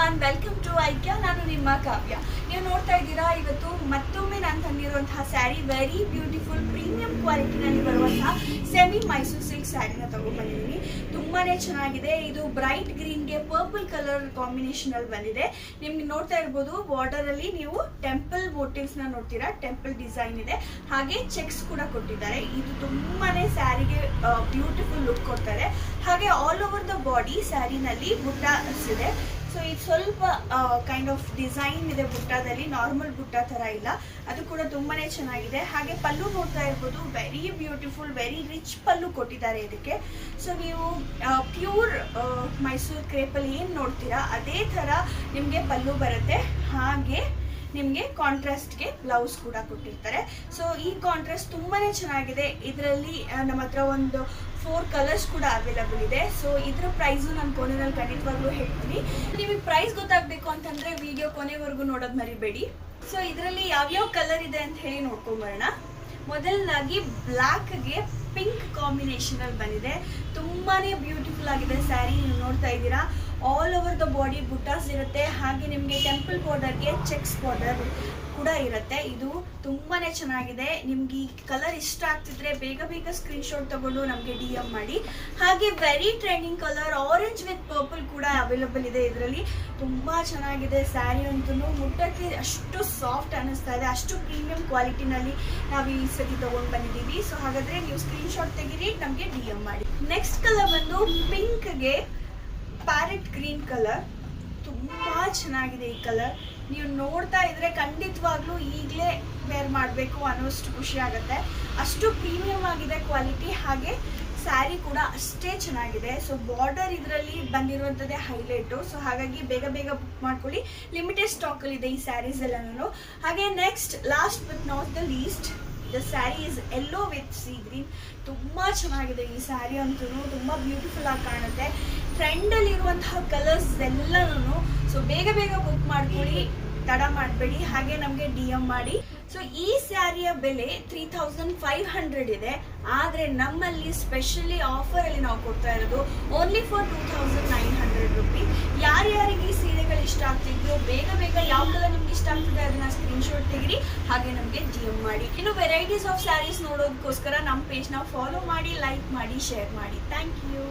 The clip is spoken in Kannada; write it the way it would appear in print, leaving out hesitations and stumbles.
ಎವ್ರಿವನ್, ವೆಲ್ಕಮ್ ಟು ಐಕ್ಯ. ನಾನು ನಿಮ್ಮ ಕಾವ್ಯ. ನೀವು ನೋಡ್ತಾ ಇದ್ದೀರಾ, ಇವತ್ತು ಮತ್ತೊಮ್ಮೆ ನಾನು ತಂದಿರುವಂತಹ ಸ್ಯಾರಿ ವೆರಿ ಬ್ಯೂಟಿಫುಲ್ ಪ್ರೀಮಿಯಂ ಕ್ವಾಲಿಟಿನಲ್ಲಿ ಬರುವಂತಹ ಸೆಮಿ ಮೈಸೂರು ಸಿಲ್ಕ್ ಸ್ಯಾರಿನ ತಗೊಂಡ್ಬಂದಿದ್ದೀನಿ. ತುಂಬಾನೇ ಚೆನ್ನಾಗಿದೆ. ಇದು ಬ್ರೈಟ್ ಗ್ರೀನ್ಗೆ ಪರ್ಪಲ್ ಕಲರ್ ಕಾಂಬಿನೇಷನ್ ಅಲ್ಲಿ ಬಂದಿದೆ. ನಿಮ್ಗೆ ನೋಡ್ತಾ ಇರ್ಬೋದು, ಬಾರ್ಡರ್ ಅಲ್ಲಿ ನೀವು ಟೆಂಪಲ್ ಮೋಟಿವ್ಸ್ ನ ನೋಡ್ತೀರಾ. ಟೆಂಪಲ್ ಡಿಸೈನ್ ಇದೆ, ಹಾಗೆ ಚೆಕ್ಸ್ ಕೂಡ ಕೊಟ್ಟಿದ್ದಾರೆ. ಇದು ತುಂಬಾನೇ ಸ್ಯಾರಿಗೆ ಬ್ಯೂಟಿಫುಲ್ ಲುಕ್ ಕೊಡ್ತಾರೆ. ಹಾಗೆ ಆಲ್ ಓವರ್ ದ ಬಾಡಿ ಸ್ಯಾರಿನಲ್ಲಿ ಬುಟ್ಟಾಸ್ ಇದೆ. ಸೊ ಇದು ಸ್ವಲ್ಪ ಕೈಂಡ್ ಆಫ್ ಡಿಸೈನ್ ಇದೆ ಬುಟ್ಟಾದಲ್ಲಿ, ನಾರ್ಮಲ್ ಬುಟ್ಟ ತರ ಇಲ್ಲ. ಅದು ಕೂಡ ತುಂಬಾನೇ ಚೆನ್ನಾಗಿದೆ. ಹಾಗೆ ಪಲ್ಲು ನೋಡ್ತಾ ಇರ್ಬೋದು, ವೆರಿ ಬ್ಯೂಟಿಫುಲ್, ವೆರಿ ರಿಚ್ ಪಲ್ಲು ಕೊಟ್ಟಿದ್ದಾರೆ ಇದಕ್ಕೆ. ಸೊ ನೀವು ಪ್ಯೂರ್ ಮೈಸೂರು ಕ್ರೇಪಲ್ಲಿ ಏನು ನೋಡ್ತೀರಾ ಅದೇ ತರ ನಿಮಗೆ ಪಲ್ಲು ಬರುತ್ತೆ. ಹಾಗೆ ನಿಮಗೆ ಕಾಂಟ್ರಾಸ್ಟ್ಗೆ ಬ್ಲೌಸ್ ಕೂಡ ಕೊಟ್ಟಿರ್ತಾರೆ. ಸೊ ಈ ಕಾಂಟ್ರಾಸ್ಟ್ ತುಂಬಾನೇ ಚೆನ್ನಾಗಿದೆ. ಇದರಲ್ಲಿ ನಮ್ಮ ಹತ್ರ ಒಂದು 4 ಕಲರ್ಸ್ ಕೂಡ ಅವೈಲಬಲ್ ಇದೆ. ಸೊ ಇದ್ರ ಪ್ರೈಸು ನಾನು ಕೊನೆಯಲ್ಲಿ ಖಂಡಿತವಾಗ್ಲೂ ಹೇಳ್ತೀನಿ. ನಿಮಗೆ ಪ್ರೈಸ್ ಗೊತ್ತಾಗಬೇಕು ಅಂತಂದ್ರೆ ವಿಡಿಯೋ ಕೊನೆವರೆಗೂ ನೋಡೋದು ಮರಿಬೇಡಿ. ಸೊ ಇದರಲ್ಲಿ ಯಾವ್ಯಾವ ಕಲರ್ ಇದೆ ಅಂತ ಹೇಳಿ ನೋಡ್ಕೊಂಬರೋಣ. ಮೊದಲನಾಗಿ ಬ್ಲ್ಯಾಕ್ಗೆ ಪಿಂಕ್ ಕಾಂಬಿನೇಷನ್ ಅಲ್ಲಿ ಬಂದಿದೆ. ತುಂಬಾನೇ ಬ್ಯೂಟಿಫುಲ್ ಆಗಿದೆ ಸ್ಯಾರಿ. ನೀವು ನೋಡ್ತಾ ಇದ್ದೀರಾ, ಆಲ್ ಓವರ್ ದ ಬಾಡಿ ಬುಟ್ಟಾಸ್ ಇರುತ್ತೆ. ಹಾಗೆ ನಿಮಗೆ ಟೆಂಪಲ್ ಬಾರ್ಡರ್ಗೆ ಚೆಕ್ಸ್ ಬಾರ್ಡರ್ ಕೂಡ ಇರುತ್ತೆ. ಇದು ತುಂಬಾನೇ ಚೆನ್ನಾಗಿದೆ. ನಿಮ್ಗೆ ಈ ಕಲರ್ ಇಷ್ಟ ಆಗ್ತಿದ್ರೆ ಬೇಗ ಬೇಗ ಸ್ಕ್ರೀನ್ ಶಾಟ್ ತಗೊಂಡು ನಮಗೆ DM ಮಾಡಿ. ಹಾಗೆ very trending colour orange with purple ಕೂಡ ಅವೈಲಬಲ್ ಇದೆ. ಇದರಲ್ಲಿ ತುಂಬಾ ಚೆನ್ನಾಗಿದೆ ಸ್ಯಾರಿ ಅಂತೂ. ಮುಟ್ಟಕ್ಕೆ ಅಷ್ಟು ಸಾಫ್ಟ್ ಅನ್ನಿಸ್ತಾ ಇದೆ, ಅಷ್ಟು ಪ್ರೀಮಿಯಂ ಕ್ವಾಲಿಟಿನಲ್ಲಿ ನಾವು ಈ ಸತಿ ತಗೊಂಡು ಬಂದಿದ್ದೀವಿ. ಸೊ ಹಾಗಾದ್ರೆ ನೀವು ಸ್ಕ್ರೀನ್ ಶಾಟ್ ತೆಗೀರಿ, ನಮಗೆ DM ಮಾಡಿ. ನೆಕ್ಸ್ಟ್ ಕಲರ್ ಬಂದು ಪಿಂಕ್ಗೆ ಪ್ಯಾರೆಟ್ ಗ್ರೀನ್ ಕಲರ್. ತುಂಬಾ ಚೆನ್ನಾಗಿದೆ ಈ ಕಲರ್. ನೀವು ನೋಡ್ತಾ ಇದ್ರೆ ಖಂಡಿತವಾಗ್ಲೂ ಈಗಲೇ ವೇರ್ ಮಾಡಬೇಕು ಅನ್ನೋಷ್ಟು ಖುಷಿ ಆಗುತ್ತೆ. ಅಷ್ಟು ಪ್ರೀಮಿಯಂ ಆಗಿದೆ ಕ್ವಾಲಿಟಿ. ಹಾಗೆ ಸ್ಯಾರಿ ಕೂಡ ಅಷ್ಟೇ ಚೆನ್ನಾಗಿದೆ. ಸೊ ಬಾರ್ಡರ್ ಇದರಲ್ಲಿ ಬಂದಿರುವಂಥದ್ದೇ ಹೈಲೈಟು. ಸೊ ಹಾಗಾಗಿ ಬೇಗ ಬೇಗ ಬುಕ್ ಮಾಡ್ಕೊಳ್ಳಿ. ಲಿಮಿಟೆಡ್ ಸ್ಟಾಕಲ್ಲಿ ಇದೆ ಈ ಸ್ಯಾರೀಸ್ ಎಲ್ಲನೂ. ಹಾಗೆ next last but not the least, the sari is yellow with sea green. ತುಂಬ ಚೆನ್ನಾಗಿದೆ ಈ ಸ್ಯಾರಿ ಅಂತೂ. ತುಂಬ ಬ್ಯೂಟಿಫುಲ್ ಆಗಿ ಕಾಣುತ್ತೆ. ಟ್ರೆಂಡಲ್ಲಿ ಇರುವಂತಹ ಕಲರ್ಸ್ ಎಲ್ಲನೂ. ಸೊ ಬೇಗ ಬೇಗ ಬುಕ್ ಮಾಡ್ಕೊಳ್ಳಿ, ತಡ ಮಾಡಬೇಡಿ. ಹಾಗೆ ನಮಗೆ DM ಮಾಡಿ. ಸೊ ಈ ಸ್ಯಾರಿಯ ಬೆಲೆ 3500 ಇದೆ. ಆದರೆ ನಮ್ಮಲ್ಲಿ ಸ್ಪೆಷಲಿ ಆಫರಲ್ಲಿ ನಾವು ಕೊಡ್ತಾ ಇರೋದು ಓನ್ಲಿ ಫಾರ್ 2900 ರುಪಿ. ಯಾರ್ಯಾರಿಗೆ ಈ ಸೀರೆಗಳು ಇಷ್ಟ ಆಗ್ತಿದ್ಯೋ ಬೇಗ ಬೇಗ ಯಾವ ಕಲರ್ ನಿಮ್ಗೆ ಇಷ್ಟ ಆಗ್ತಿದೆ ಅದನ್ನ ಸ್ಕ್ರೀನ್ ಶಾಟ್ ತೆಗಿರಿ. ಹಾಗೆ ನಮಗೆ DM ಮಾಡಿ. ಇನ್ನು ವೆರೈಟೀಸ್ ಆಫ್ ಸ್ಯಾರೀಸ್ ನೋಡೋದಕ್ಕೋಸ್ಕರ ನಮ್ಮ ಪೇಜ್ನ ಫಾಲೋ ಮಾಡಿ, ಲೈಕ್ ಮಾಡಿ, ಶೇರ್ ಮಾಡಿ. Thank you.